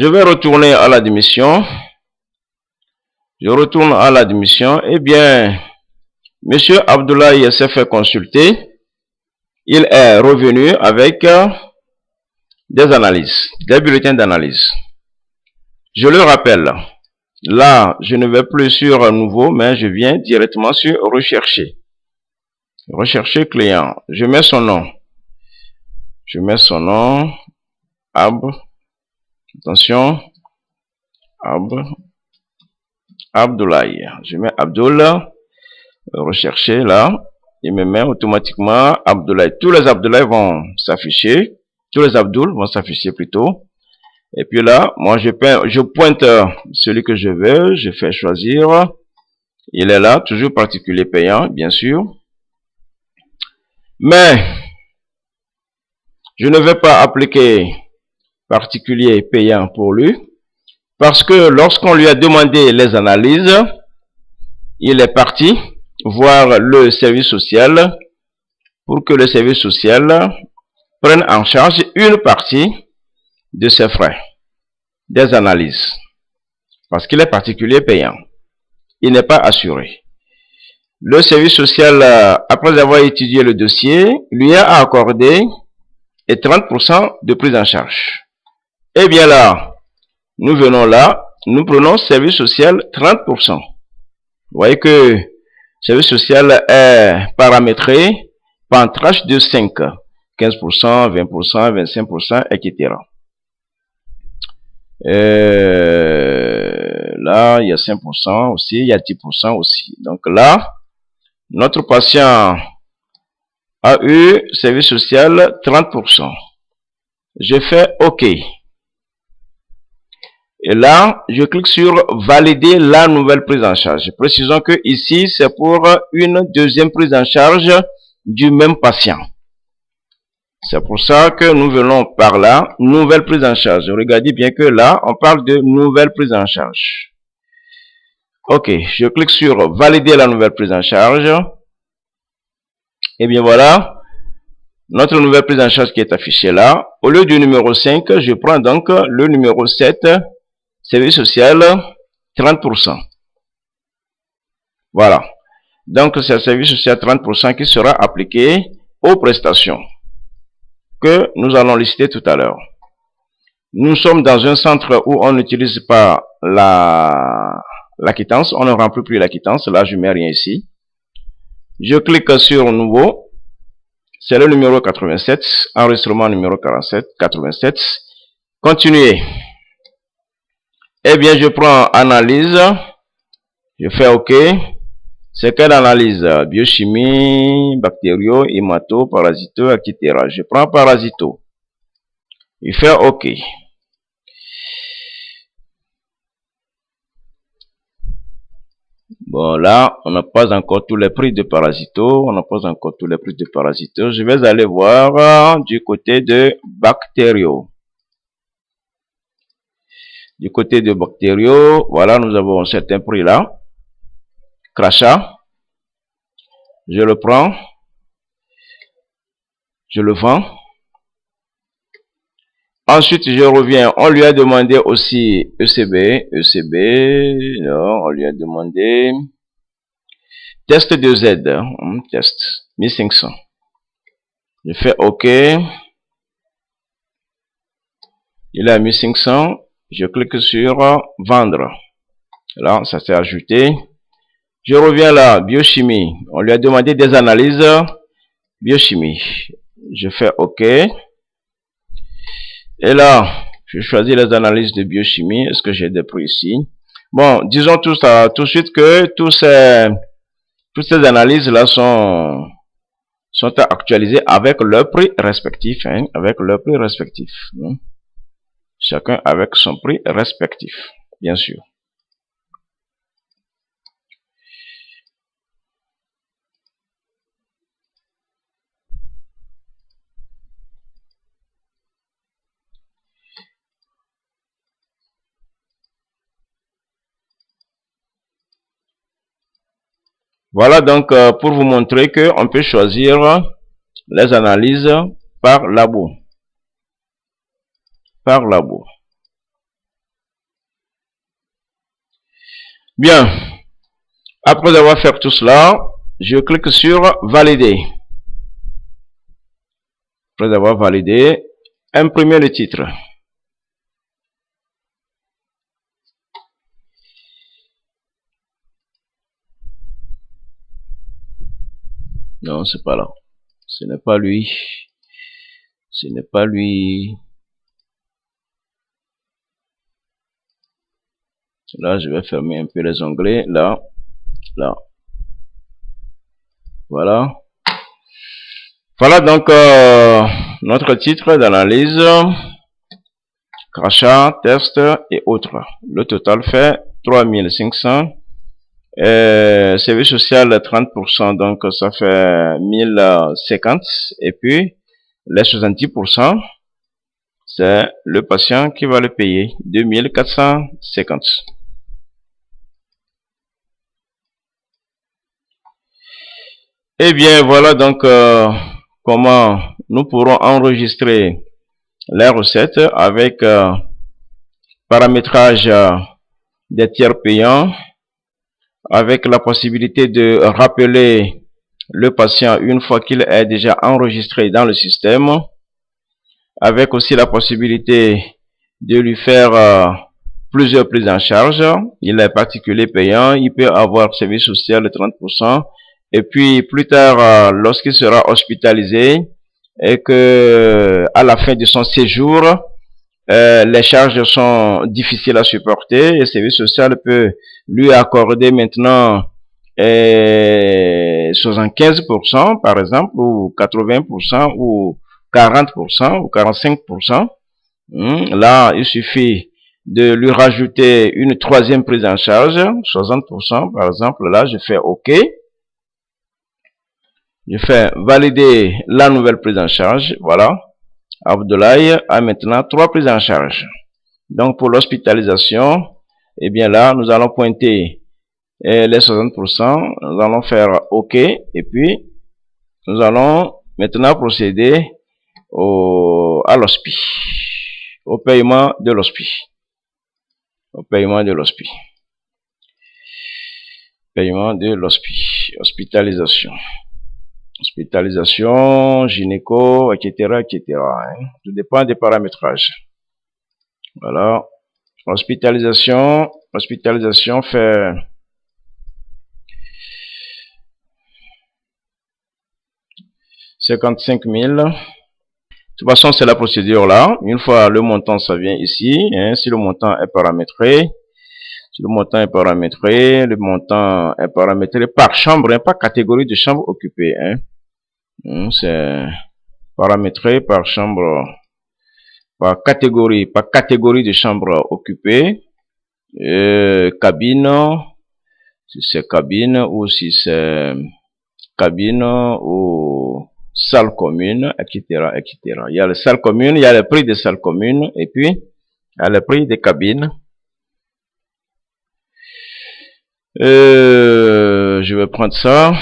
Je vais retourner à l'admission. Je retourne à l'admission. Eh bien, Monsieur Abdoulaye s'est fait consulter. Il est revenu avec des analyses, des bulletins d'analyse. Je le rappelle, là, je ne vais plus sur un nouveau, mais je viens directement sur rechercher. Rechercher client. Je mets son nom. Je mets son nom. Attention. Abdoulaye. Je mets Abdoul. Rechercher là. Il me met automatiquement Abdoulaye. Tous les Abdoulaye vont s'afficher. Tous les Abdoul vont s'afficher plutôt. Et puis là, moi je pointe celui que je veux. Je fais choisir. Il est là, toujours particulier payant, bien sûr. Mais je ne vais pas appliquer particulier payant pour lui. Parce que lorsqu'on lui a demandé les analyses, il est parti voir le service social pour que le service social prenne en charge une partie de ses frais, des analyses. Parce qu'il est particulier payant. Il n'est pas assuré. Le service social, après avoir étudié le dossier, lui a accordé 30% de prise en charge. Eh bien là, nous venons là, nous prenons service social 30%. Vous voyez que service social est paramétré par tranche de 5, 15%, 20%, 25%, etc. Là, il y a 5% aussi, il y a 10% aussi. Donc là, notre patient a eu service social 30%. Je fais OK. Et là, je clique sur valider la nouvelle prise en charge. Précisons que ici, c'est pour une deuxième prise en charge du même patient. C'est pour ça que nous venons par là, nouvelle prise en charge. Regardez bien que là, on parle de nouvelle prise en charge. OK, je clique sur valider la nouvelle prise en charge. Et bien voilà, notre nouvelle prise en charge qui est affichée là. Au lieu du numéro 5, je prends donc le numéro 7, service social, 30%. Voilà. Donc, c'est le service social 30% qui sera appliqué aux prestations que nous allons lister tout à l'heure. Nous sommes dans un centre où on n'utilise pas la quittance. On ne remplit plus la quittance. Là, je ne mets rien ici. Je clique sur nouveau. C'est le numéro 87. Enregistrement numéro 87. Continuer. Eh bien, je prends analyse. Je fais OK. C'est quelle analyse? Biochimie, bactério, hémato, parasito, etc. Je prends parasito. Je fais OK. Bon, là, on n'a pas encore tous les prix de parasito. Je vais aller voir du côté de bactério. Du côté de bactério, voilà, nous avons un certain prix là. Crachat. Je le prends. Je le vends. Ensuite, je reviens. On lui a demandé aussi ECB. Non, on lui a demandé test de Z. Test 1500. Je fais OK. Il a 1500. Je clique sur vendre. Là, ça s'est ajouté. Je reviens là, biochimie. On lui a demandé des analyses biochimie. Je fais OK. Et là, je choisis les analyses de biochimie. Est-ce que j'ai des prix ici? Bon, disons tout de suite que toutes ces analyses-là sont actualisées avec leur prix respectif. Chacun avec son prix respectif, bien sûr. Voilà donc pour vous montrer qu'on peut choisir les analyses par labo. Bien. Après avoir fait tout cela, je clique sur valider. Après avoir validé, imprimer le titre. Non, c'est pas là. Ce n'est pas lui. Ce n'est pas lui. Là, je vais fermer un peu les onglets. Là. Là. Voilà. Voilà donc notre titre d'analyse. Crachat, test et autres. Le total fait 3500. Service social 30%, donc ça fait 1050. Et puis les 70%, c'est le patient qui va le payer, 2450. Et bien voilà donc comment nous pourrons enregistrer les recettes avec paramétrage des tiers payants, avec la possibilité de rappeler le patient une fois qu'il est déjà enregistré dans le système, avec aussi la possibilité de lui faire plusieurs prises en charge. Il est particulier payant, il peut avoir service social de 30%, et puis plus tard, lorsqu'il sera hospitalisé et que à la fin de son séjour, les charges sont difficiles à supporter, et le service social peut lui accorder maintenant 75% par exemple, ou 80%, ou 40%, ou 45%. Là, il suffit de lui rajouter une troisième prise en charge, 60% par exemple. Là, je fais OK. Je fais valider la nouvelle prise en charge. Voilà. Abdoulaye a maintenant 3 prises en charge. Donc pour l'hospitalisation, eh bien là, nous allons pointer les 60%, nous allons faire OK, et puis nous allons maintenant procéder à l'hospi, au paiement de l'hospi. Paiement de l'hospi. Hospitalisation. Hospitalisation, gynéco, etc., etc. Tout dépend des paramétrages. Voilà. Hospitalisation fait 55 000. De toute façon, c'est la procédure là. Une fois le montant, ça vient ici. Si le montant est paramétré, le montant est paramétré par chambre, pas catégorie de chambre occupée. C'est paramétré par chambre, par catégorie de chambre occupée. Cabine, si c'est cabine, ou si c'est cabine ou salle commune, etc., etc. Il y a les salles communes, il y a le prix des salles communes, et puis il y a le prix des cabines. Je vais prendre ça.